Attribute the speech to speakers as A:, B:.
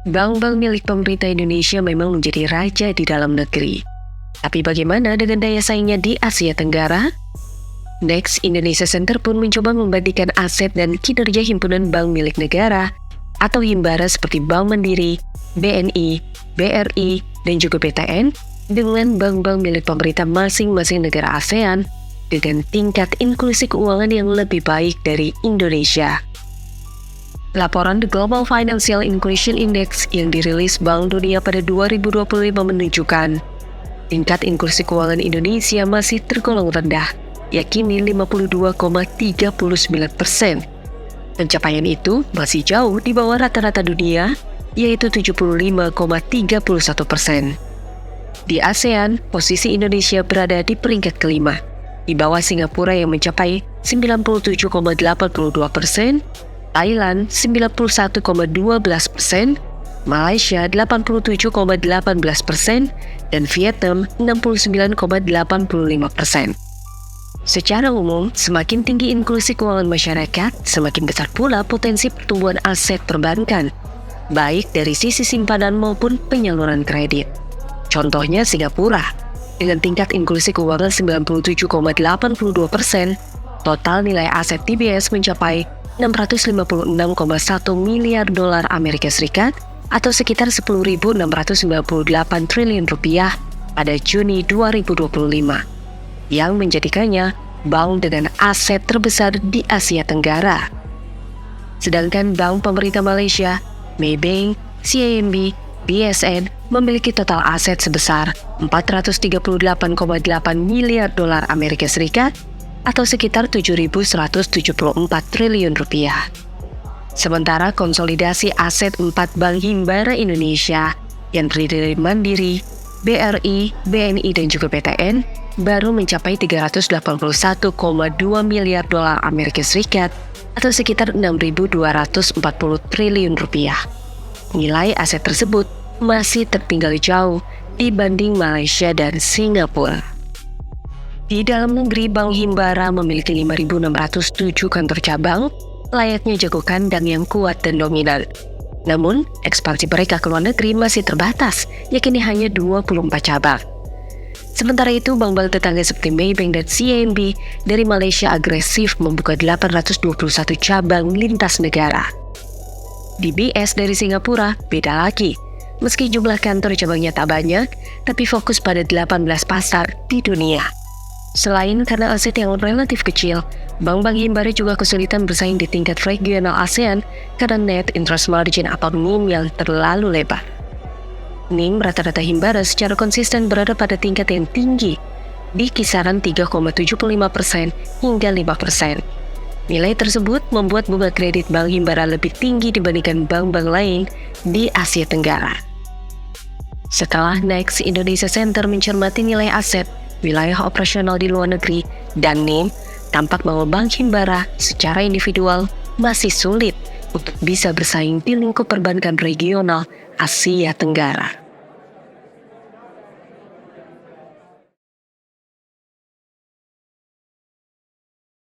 A: Bank-bank milik pemerintah Indonesia memang menjadi raja di dalam negeri. Tapi bagaimana dengan daya saingnya di Asia Tenggara? Next Indonesia Center pun mencoba membandingkan aset dan kinerja himpunan bank milik negara atau himbara seperti Bank Mandiri, BNI, BRI, dan juga BTN dengan bank-bank milik pemerintah masing-masing negara ASEAN dengan tingkat inklusi keuangan yang lebih baik dari Indonesia. Laporan The Global Financial Inclusion Index yang dirilis Bank Dunia pada 2025 menunjukkan tingkat inklusi keuangan Indonesia masih tergolong rendah, yakni 52,39%. Pencapaian itu masih jauh di bawah rata-rata dunia, yaitu 75,31%. Di ASEAN, posisi Indonesia berada di peringkat kelima, di bawah Singapura yang mencapai 97,82%, Thailand 91,12%, Malaysia 87,18%, dan Vietnam 69,85%. Secara umum, semakin tinggi inklusi keuangan masyarakat, semakin besar pula potensi pertumbuhan aset perbankan, baik dari sisi simpanan maupun penyaluran kredit. Contohnya Singapura, dengan tingkat inklusi keuangan 97,82%, total nilai aset TBS mencapai 656,1 miliar dolar Amerika Serikat atau sekitar 10.698 triliun rupiah pada Juni 2025, yang menjadikannya bank dengan aset terbesar di Asia Tenggara. Sedangkan bank pemerintah Malaysia, Maybank, CIMB, BSN memiliki total aset sebesar 438,8 miliar dolar Amerika Serikat atau sekitar 7.174 triliun rupiah. Sementara konsolidasi aset 4 bank himbara Indonesia yang terdiri dari Mandiri, BRI, BNI, dan juga BTN baru mencapai 381,2 miliar dolar Amerika Serikat atau sekitar 6.240 triliun rupiah. Nilai aset tersebut masih tertinggal jauh dibanding Malaysia dan Singapura. Di dalam negeri, Bank Himbara memiliki 5.607 kantor cabang, layaknya jago kandang yang kuat dan dominan. Namun, ekspansi mereka ke luar negeri masih terbatas, yakni hanya 24 cabang. Sementara itu, bank-bank tetangga seperti Maybank dan CIMB dari Malaysia agresif membuka 821 cabang lintas negara. DBS dari Singapura beda lagi. Meski jumlah kantor cabangnya tak banyak, tapi fokus pada 18 pasar di dunia. Selain karena aset yang relatif kecil, bank-bank himbara juga kesulitan bersaing di tingkat regional ASEAN karena net interest margin atau NIM yang terlalu lebar. NIM rata-rata himbara secara konsisten berada pada tingkat yang tinggi, di kisaran 3,75% hingga 5%. Nilai tersebut membuat bunga kredit bank himbara lebih tinggi dibandingkan bank-bank lain di Asia Tenggara. Setelah Next Indonesia Center mencermati nilai aset, wilayah operasional di luar negeri, dan NIM, tampak bahwa bank himbara secara individual masih sulit untuk bisa bersaing di lingkup perbankan regional Asia Tenggara.